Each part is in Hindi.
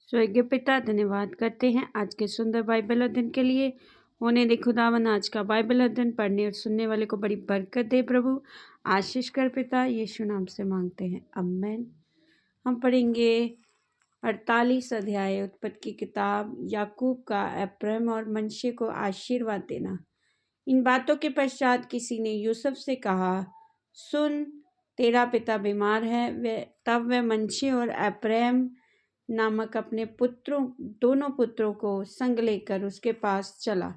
स्वर्गीय पिता, धन्यवाद करते हैं आज के सुंदर बाइबल अध्ययन के लिए। होने दे खुदावन आज का बाइबल अध्ययन पढ़ने और सुनने वाले को बड़ी बरकत दे प्रभु। आशीष कर पिता, यीशु नाम से मांगते हैं, आमीन। हम पढ़ेंगे 48 अध्याय उत्पत्ति की किताब, याकूब का अब्राम और मनश्शे को आशीर्वाद देना। इन बातों के पश्चात किसी ने यूसुफ से कहा, सुन, तेरा पिता बीमार है। तब वह मनश्शे और अब्राम नामक अपने दोनों पुत्रों को संग लेकर उसके पास चला।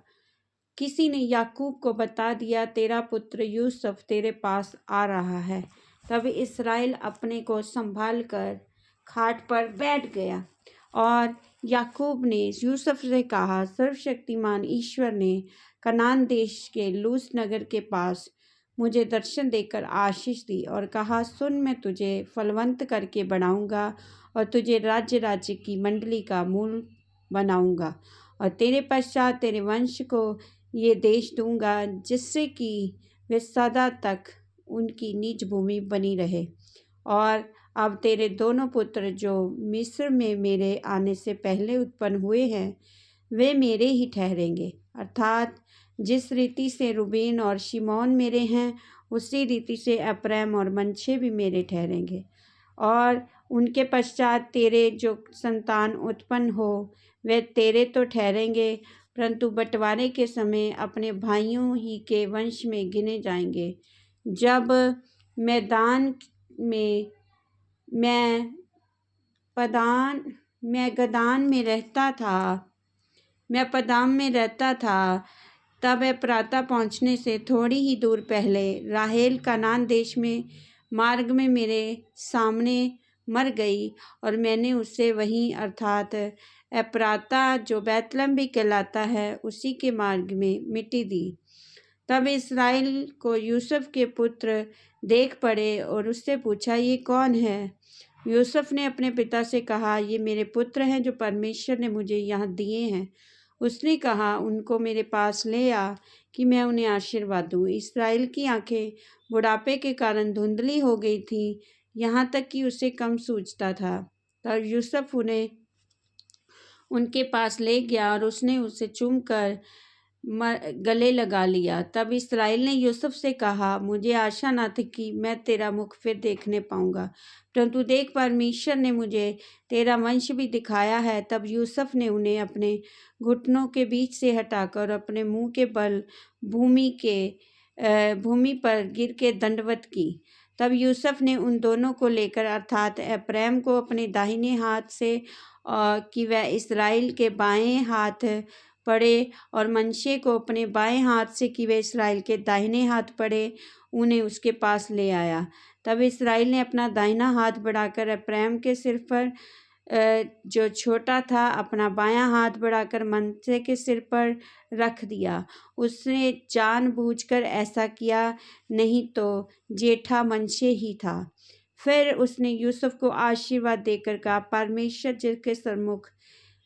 किसी ने याकूब को बता दिया, तेरा पुत्र यूसुफ तेरे पास आ रहा है। तब इस्राएल अपने को संभाल कर खाट पर बैठ गया और याकूब ने यूसुफ से कहा, सर्वशक्तिमान ईश्वर ने कनान देश के लूज नगर के पास मुझे दर्शन देकर आशीष दी और कहा, सुन, मैं तुझे फलवंत करके बढ़ाऊंगा और तुझे राज्य राज्य की मंडली का मूल बनाऊंगा और तेरे पश्चात तेरे वंश को ये देश दूंगा, जिससे कि वे सदा तक उनकी निज भूमि बनी रहे। और अब तेरे दोनों पुत्र जो मिस्र में मेरे आने से पहले उत्पन्न हुए हैं, वे मेरे ही ठहरेंगे। अर्थात जिस रीति से रूबेन और शिमोन मेरे हैं, उसी रीति से अब्राम और मनश्शे भी मेरे ठहरेंगे। और उनके पश्चात तेरे जो संतान उत्पन्न हो, वे तेरे तो ठहरेंगे, परंतु बंटवारे के समय अपने भाइयों ही के वंश में गिने जाएंगे। जब मैं पदाम में रहता था, तब प्रातः पहुँचने से थोड़ी ही दूर पहले राहेल कनान देश में मार्ग में मेरे सामने मर गई और मैंने उसे वहीं अर्थात एप्राता जो बैतलहम भी कहलाता है, उसी के मार्ग में मिट्टी दी। तब इस्राएल को यूसुफ के पुत्र देख पड़े और उससे पूछा, ये कौन है? यूसुफ ने अपने पिता से कहा, ये मेरे पुत्र हैं जो परमेश्वर ने मुझे यहाँ दिए हैं। उसने कहा, उनको मेरे पास ले आ कि मैं उन्हें आशीर्वाद दूँ। इस्राएल की आंखें बुढ़ापे के कारण धुंधली हो गई थी, यहाँ तक कि उसे कम सूझता था। तब यूसुफ उन्हें उनके पास ले गया और उसने उसे चूमकर गले लगा लिया। तब इस्राएल ने यूसुफ से कहा, मुझे आशा न थी कि मैं तेरा मुख फिर देखने पाऊंगा, परंतु देख, परमेश्वर ने मुझे तेरा वंश भी दिखाया है। तब यूसुफ ने उन्हें अपने घुटनों के बीच से हटाकर अपने मुंह के बल भूमि पर गिर के दंडवत की। तब यूसुफ ने उन दोनों को लेकर अर्थात अब्राम को अपने दाहिने हाथ से कि वह इस्राएल के बाएं हाथ पड़े और मनश्शे को अपने बाएं हाथ से कि वे इस्राएल के दाहिने हाथ पड़े, उन्हें उसके पास ले आया। तब इस्राएल ने अपना दाहिना हाथ बढ़ाकर अब्राम के सिर पर जो छोटा था, अपना बायां हाथ बढ़ाकर मनश्शे के सिर पर रख दिया। उसने जानबूझकर ऐसा किया, नहीं तो जेठा मनश्शे ही था। फिर उसने यूसुफ को आशीर्वाद देकर कहा, परमेश्वर जिसके सम्मुख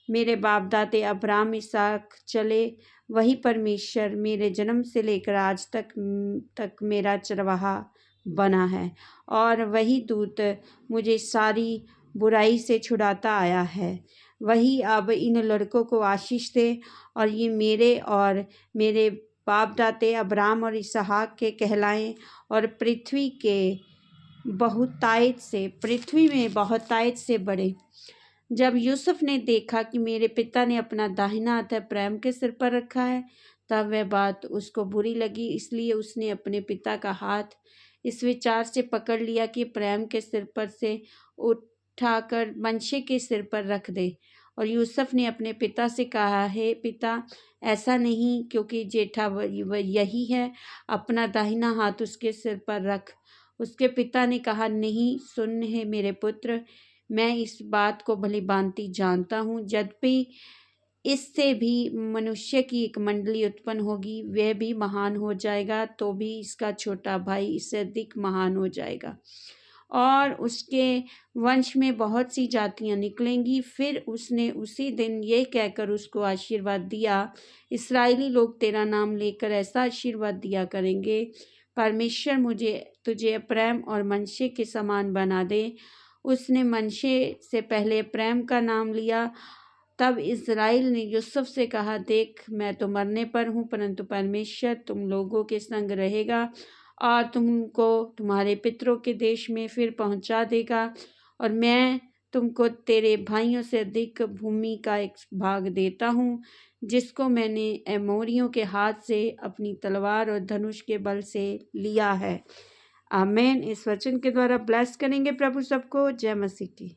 मेरे बाप दादे अब्राम इसहाक चले, वही परमेश्वर मेरे जन्म से लेकर आज तक मेरा चरवाहा बना है और वही दूत मुझे सारी बुराई से छुड़ाता आया है। वही अब इन लड़कों को आशीष दे और ये मेरे और मेरे बाप दादे अब्राम और इसहाक के कहलाएं और पृथ्वी में बहुतायत से बढ़े। जब यूसुफ ने देखा कि मेरे पिता ने अपना दाहिना हाथ अब्राम के सिर पर रखा है, तब वह बात उसको बुरी लगी, इसलिए उसने अपने पिता का हाथ इस विचार से पकड़ लिया कि अब्राम के सिर पर से उठाकर मनश्शे के सिर पर रख दे। और यूसुफ ने अपने पिता से कहा, हे पिता, ऐसा नहीं, क्योंकि जेठा यही है, अपना दाहिना हाथ उसके सिर पर रख। उसके पिता ने कहा, नहीं, सुन है मेरे पुत्र, मैं इस बात को भली भांति जानता हूँ, यद्यपि इससे भी मनुष्य की एक मंडली उत्पन्न होगी, वह भी महान हो जाएगा, तो भी इसका छोटा भाई इससे अधिक महान हो जाएगा और उसके वंश में बहुत सी जातियां निकलेंगी। फिर उसने उसी दिन ये कहकर उसको आशीर्वाद दिया, इस्राएली लोग तेरा नाम लेकर ऐसा आशीर्वाद दिया करेंगे, परमेश्वर तुझे अब्राम और मनश्शे के समान बना दे उसने मनशे से पहले प्रेम का नाम लिया। तब इज़राइल ने यूसुफ से कहा, देख, मैं तो मरने पर हूँ, परंतु परमेश्वर तुम लोगों के संग रहेगा और तुमको तुम्हारे पितरों के देश में फिर पहुँचा देगा, और मैं तुमको तेरे भाइयों से अधिक भूमि का एक भाग देता हूँ, जिसको मैंने एमोरियों के हाथ से अपनी तलवार और धनुष के बल से लिया है। आमीन। इस वचन के द्वारा ब्लेस करेंगे प्रभु सबको। जय मसीह की।